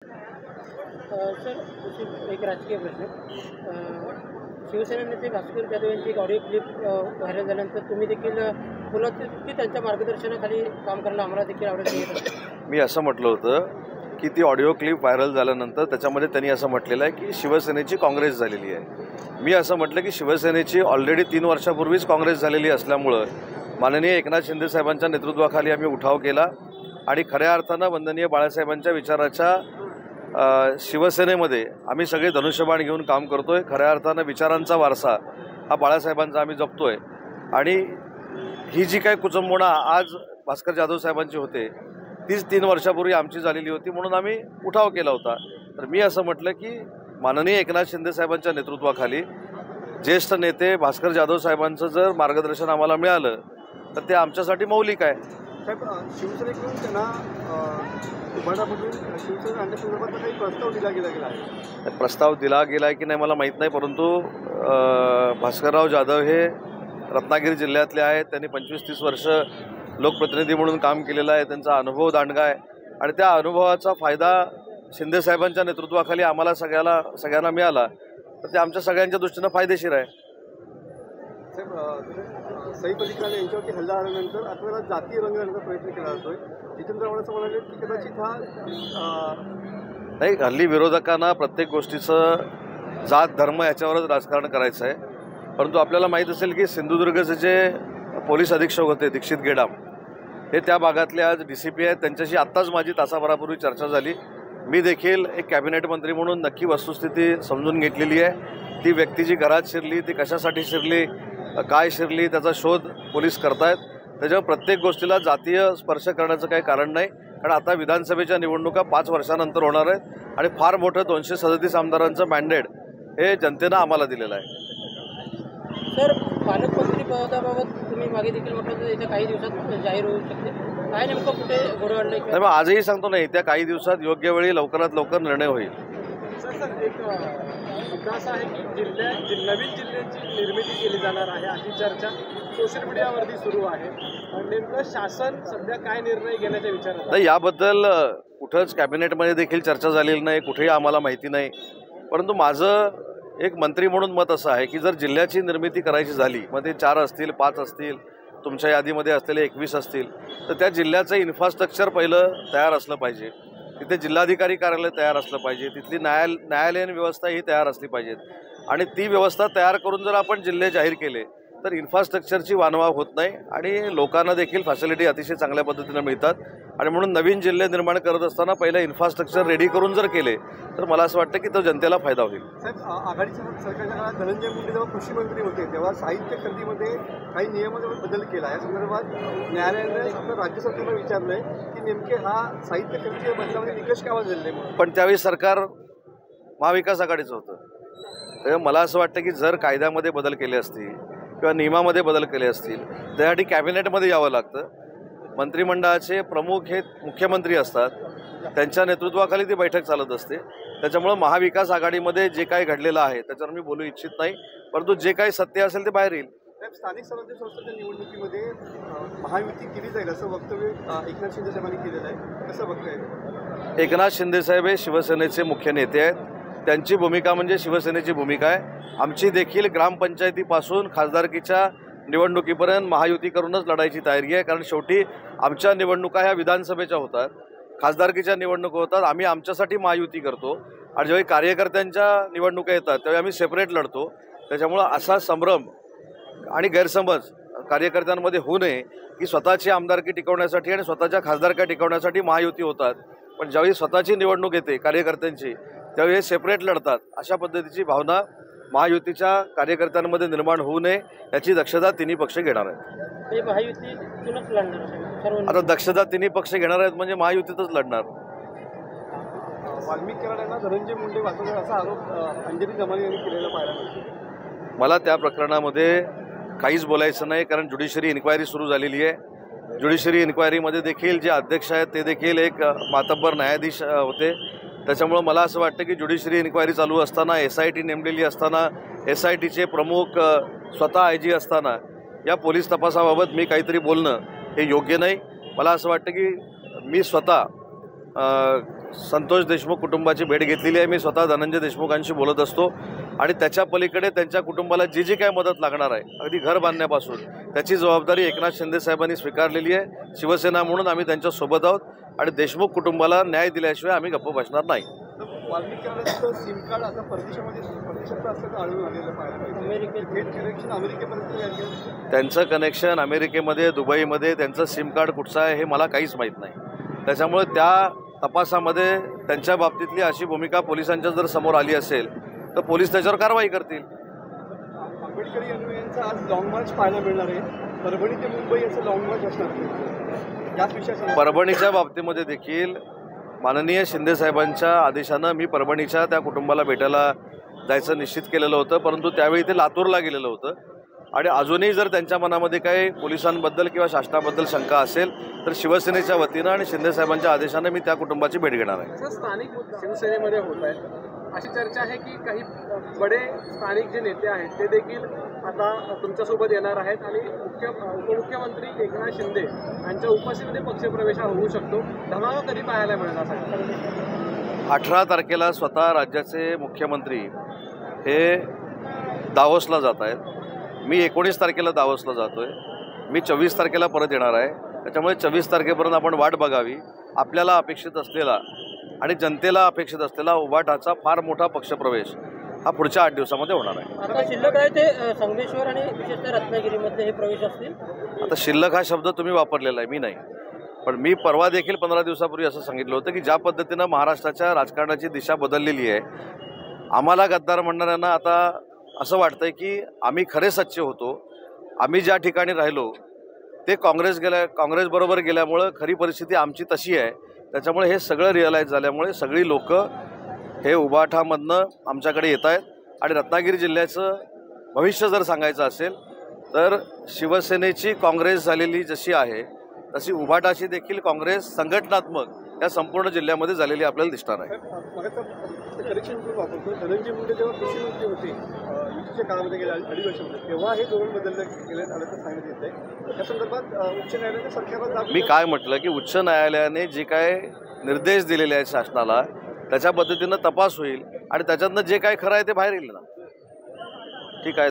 Sir एक राजकीय प्रश्न शिवसेना नेते भास्कर जाधव यांची एक ऑडिओ क्लिप व्हायरल झाल्यानंतर तुम्ही देखील बोलत की त्यांच्या मार्गदर्शनाखाली काम करायला आम्हाला देखील आवडत. मी असं म्हटलं होतं की ती ऑडिओ क्लिप व्हायरल झाल्यानंतर त्याच्यामध्ये त्यांनी असं म्हटलेलं आहे की शिवसेनेची काँग्रेस झालेली आहे. मी असं म्हटलं की शिवसेनेची ऑलरेडी 3 वर्षापूर्वीच काँग्रेस झालेली असल्यामुळं माननीय एकनाथ शिंदे साहेबांच्या नेतृत्वाखाली आम्ही उठाव केला आणि खऱ्या अर्थानं वंदनीय बाळासाहेबांच्या विचाराच्या शिवसेनेमध्ये आम्ही सगळे धनुष्यबाण घेऊन काम करतोय. खऱ्या अर्थानं विचारांचा वारसा हा बाळासाहेबांचा आम्ही जपतोय आणि ही जी काही कुचंबणा आज भास्कर जाधव साहेबांची होते तीच 3 वर्षापूर्वी आमची झालेली होती म्हणून आम्ही उठाव केला होता. तर मी असं म्हटलं की माननीय एकनाथ शिंदे साहेबांच्या नेतृत्वाखाली ज्येष्ठ नेते भास्कर जाधव साहेबांचं जर मार्गदर्शन आम्हाला मिळालं तर ते आमच्यासाठी मौलिक आहे. साहेब, शिवसेनेकडून त्यांना उभाटामधून शिवसेना आणण्यासंदर्भात काही प्रस्ताव दिला गेला आहे. प्रस्ताव दिला गेला आहे की नाही मला माहीत नाही, परंतु भास्करराव जाधव हे रत्नागिरी जिल्ह्यातले आहेत. त्यांनी 25-30 वर्ष लोकप्रतिनिधी म्हणून काम केलेलं आहे. त्यांचा अनुभव दांडगा आहे आणि त्या अनुभवाचा फायदा शिंदेसाहेबांच्या नेतृत्वाखाली आम्हाला सगळ्यांना मिळाला तर ते आमच्या सगळ्यांच्या दृष्टीनं फायदेशीर आहे. साहेब, सईद अली खान यांच्यावरती हल्ला आल्यानंतर आपल्याला जातीय रंग देण्याचा प्रयत्न केला जातोय. जितेंद्र आव्हाड असं म्हणाले की कदाचित हा नाही, हल्ली विरोधकांना प्रत्येक गोष्टीचं जात धर्म याच्यावरच राजकारण करायचं आहे. परंतु आपल्याला माहीत असेल की सिंधुदुर्गचे जे पोलीस अधीक्षक होते दीक्षित गेडाम हे त्या भागातले आज DCP आहेत. त्यांच्याशी आत्ताच माझी तासाभरापूर्वी चर्चा झाली. मी देखील एक कॅबिनेट मंत्री म्हणून नक्की वस्तुस्थिती समजून घेतलेली आहे. ती व्यक्ती जी घरात शिरली ती कशासाठी शिरली, काय शिरली, त्याचा शोध पोलीस करतायत. त्याच्यावर प्रत्येक गोष्टीला जातीय स्पर्श करण्याचं काही कारण नाही, कारण आता विधानसभेच्या निवडणुका 5 वर्षानंतर होणार आहेत आणि फार मोठं 237 आमदारांचं मॅन्डेट हे जनतेनं आम्हाला दिलेलं आहे. सर, पालकमंत्री पदाबाबत तुम्ही मागे देखील म्हटलं तर येत्या काही दिवसात जाहीर होऊ शकते. काय नेमकं कुठे घोडं वाढलं? नाही, मग आजही सांगतो नाही, त्या काही दिवसात योग्य वेळी लवकरात लवकर निर्णय होईल. सर, एक मुद्दा असा आहे की नवीन जिल्ह्याची निर्मिती केली जाणार आहे अशी चर्चा सोशल मीडियावरती सुरू आहे. नेमकं शासन सध्या काय निर्णय घेण्याच्या विचारात नाही, याबद्दल कुठंच कॅबिनेटमध्ये देखील चर्चा झालेली नाही, कुठेही आम्हाला माहिती नाही. परंतु माझं एक मंत्री म्हणून मत असं आहे की जर जिल्ह्याची निर्मिती करायची झाली, मग ते 4 असतील 5 असतील, तुमच्या यादीमध्ये असलेले 21 असतील, तर त्या जिल्ह्याचं इन्फ्रास्ट्रक्चर पहिलं तयार असलं पाहिजे. तिथे जिल्हाधिकारी कार्यालय तयार असलं पाहिजे, तिथली न्यायालयीन व्यवस्था ही तयार असली पाहिजेत आणि ती व्यवस्था तयार करून जर आपण जिल्हे जाहीर केले तर इन्फ्रास्ट्रक्चरची वानवा होत नाही आणि लोकांना देखील फॅसिलिटी अतिशय चांगल्या पद्धतीनं मिळतात. आणि म्हणून नवीन जिल्हे निर्माण करत असताना पहिलं इन्फ्रास्ट्रक्चर रेडी करून जर केले तर मला असं वाटतं की तो जनतेला फायदा होईल. साहेब, आघाडीच्या सरकारच्या काळात धनंजय मुंडे जेव्हा कृषी मंत्री होते तेव्हा साहित्य खरेदीमध्ये काही नियमांमध्ये बदल केला. या संदर्भात न्यायालयाने आपलं राज्य सरकारला विचारलंय की नेमके हा साहित्य खरेदीच्या बदलामध्ये निकष का बदलले म्हणून. पण त्यावेळी सरकार महाविकास आघाडीचं होतं. त्यामुळे मला असं वाटतं की जर कायद्यामध्ये बदल केले असतील किंवा नियमामध्ये बदल केले असतील त्यासाठी कॅबिनेटमध्ये यावं लागतं. मंत्रिमंडळाचे प्रमुख हे मुख्यमंत्री असतात, त्यांच्या नेतृत्वाखाली ती बैठक चालत असते. त्याच्यामुळं महाविकास आघाडीमध्ये जे काही घडलेलं आहे त्याच्यावर मी बोलू इच्छित नाही, परंतु जे काही सत्य असेल ते बाहेर येईल. स्थानिक स्वराज्य संस्थेच्या निवडणुकीमध्ये महायुती केली जाईल असं वक्तव्य एकनाथ शिंदे साहेबांनी केलेलं आहे. कसं बघताय? एकनाथ शिंदे साहेब हे शिवसेनेचे मुख्य नेते आहेत. त्यांची भूमिका म्हणजे शिवसेनेची भूमिका आहे. आमची देखील ग्रामपंचायतीपासून खासदारकीच्या निवडणुकीपर्यंत महायुती करूनच लढायची तयारी आहे, कारण शेवटी आमच्या निवडणुका ह्या विधानसभेच्या होतात, खासदारकीच्या निवडणुका होतात. आम्ही आमच्यासाठी महायुती करतो आणि ज्यावेळी कार्यकर्त्यांच्या निवडणुका येतात त्यावेळी आम्ही सेपरेट लढतो. त्याच्यामुळं असा संभ्रम आणि गैरसमज कार्यकर्त्यांमध्ये होऊ नये की स्वतःची आमदारकी टिकवण्यासाठी आणि स्वतःच्या खासदारक्या टिकवण्यासाठी महायुती होतात, पण ज्यावेळी स्वतःची निवडणूक येते कार्यकर्त्यांची त्यावेळी हे सेपरेट लढतात. अशा पद्धतीची भावना महायुतीच्या कार्यकर्त्यांमध्ये निर्माण होऊ नये याची दक्षता तिन्ही पक्ष घेणार आहेत. महायुतीतूनच लढणार. आता दक्षता तिन्ही पक्ष घेणार आहेत म्हणजे महायुतीतच लढणार. वाल्मिक कराडांना धनंजय मुंडे वाचवणार असा आरोप अंजली जमानी यांनी केलेला पाहायला मिळतो. मला त्या प्रकरणामध्ये काहीच बोलायचं नाही, कारण ज्युडिशरी इन्क्वायरी सुरू झालेली आहे. ज्युडिशरी इन्क्वायरीमध्ये देखील जे अध्यक्ष आहेत ते देखील एक मातब्बर न्यायाधीश होते. त्याच्यामुळं मला असं वाटतं की ज्युडिशरी इन्क्वायरी चालू असताना, SIT नेमलेली असताना, SITचे प्रमुख स्वतः IG असताना या पोलीस तपासाबाबत मी काहीतरी बोलणं हे योग्य नाही. मला असं वाटतं की मी स्वतः संतोष देशमुख कुटुंबाची भेट घेतलेली आहे. मी स्वतः धनंजय देशमुखांशी बोलत असतो आणि त्याच्या पलीकडे त्यांच्या कुटुंबाला जी जी काय मदत लागणार आहे, अगदी घर बांधण्यापासून, त्याची जबाबदारी एकनाथ शिंदे साहेबांनी स्वीकारलेली आहे. शिवसेना म्हणून आम्ही त्यांच्यासोबत आहोत आणि देशमुख कुटुंबाला न्याय दिल्याशिवाय आम्ही गप्प बसणार नाही. वाल्मिकांचं सिम कार्ड आता परदेशात असं आढळून आलेलं पाहायला अमेरिकेपर्यंत त्यांचं कनेक्शन अमेरिकेमध्ये, दुबईमध्ये त्यांचं सिम कार्ड कुठचं आहे हे मला काहीच माहीत नाही. त्याच्यामुळे त्या तपासामध्ये त्यांच्या बाबतीतली अशी भूमिका पोलिसांच्या जर समोर आली असेल तर पोलीस त्याच्यावर कारवाई करतील. आंबेडकरी अनुयायांचा आज लॉंग मार्च पाहायला मिळणार आहे. परभणी ते मुंबई असं लॉंग मार्च असणार. याच विषयात परभणीच्या बाबतीमध्ये देखील माननीय शिंदेसाहेबांच्या आदेशानं मी परभणीच्या त्या कुटुंबाला भेटायला जायचं निश्चित केलेलं होतं, परंतु त्यावेळी ते लातूरला गेलेलं होतं. आणि अजूनही जर त्यांच्या मनामध्ये काही पोलिसांबद्दल किंवा शासनाबद्दल शंका असेल तर शिवसेनेच्या वतीनं आणि शिंदेसाहेबांच्या आदेशानं मी त्या कुटुंबाची भेट घेणार आहे. स्थानिक शिवसेनेमध्ये होत आहे अशी चर्चा आहे की काही बडे स्थानिक जे नेते आहेत ते देखील आता तुमच्यासोबत येणार आहेत आणि उपमुख्यमंत्री एकनाथ शिंदे यांच्या उपस्थितीमध्ये पक्षप्रवेश होऊ शकतो. धमाका कधी पाहायला मिळणार आहे? 18 तारखेला स्वतः राज्याचे मुख्यमंत्री हे दावोसला जात आहेत. मी 19 तारखेला दावोसला जातो आहे. मी 24 तारखेला परत येणार आहे. त्याच्यामुळे 24 तारखेपर्यंत आपण वाट बघावी. आपल्याला अपेक्षित असलेला आणि जनतेला अपेक्षित असलेला उभाटाचा फार मोठा पक्षप्रवेश हा पुढच्या 8 दिवसामध्ये होणार आहे. आता शिल्लक आहे ते संगमेश्वर आणि विशेषतः रत्नागिरीमध्ये हे प्रवेश असतील. आता शिल्लक हा शब्द तुम्ही वापरलेला आहे, मी नाही. पण मी परवा देखील 15 दिवसापूर्वी असं सांगितलं होतं की ज्या पद्धतीनं महाराष्ट्राच्या राजकारणाची दिशा बदललेली आहे, आम्हाला गद्दार म्हणणाऱ्यांना आता असं वाटतंय की आम्ही खरे सच्चे होतो. आम्ही ज्या ठिकाणी राहिलो ते काँग्रेसबरोबर गेल्यामुळं खरी परिस्थिती आमची तशी आहे. त्याच्यामुळे हे सगळं रिअलाईज झाल्यामुळे सगळी लोक हे उभाठामधनं आमच्याकडे येत आहेत. आणि रत्नागिरी जिल्ह्याचं भविष्य जर सांगायचं असेल तर शिवसेनेची काँग्रेस झालेली जशी आहे तशी उभाटाची देखील काँग्रेस संघटनात्मक या संपूर्ण जिल्ह्यामध्ये झालेली आपल्याला दिसणार आहे. करेक्शन करून वापरतो. धनंजय मुंडे जेव्हा कृषी मंत्री होते युतीच्या काळामध्ये गेल्या 2.5 वर्षामध्ये, तेव्हा हे धोरण बदललं गेलं आलं सांगण्यात येत आहे. त्या संदर्भात उच्च न्यायालयाने सरकारला मी काय म्हटलं की उच्च न्यायालयाने जे काय निर्देश दिलेले आहेत शासनाला त्याच्या पद्धतीनं तपास होईल आणि त्याच्यातनं जे काय खरं आहे ते बाहेर येईल ना. ठीक आहे.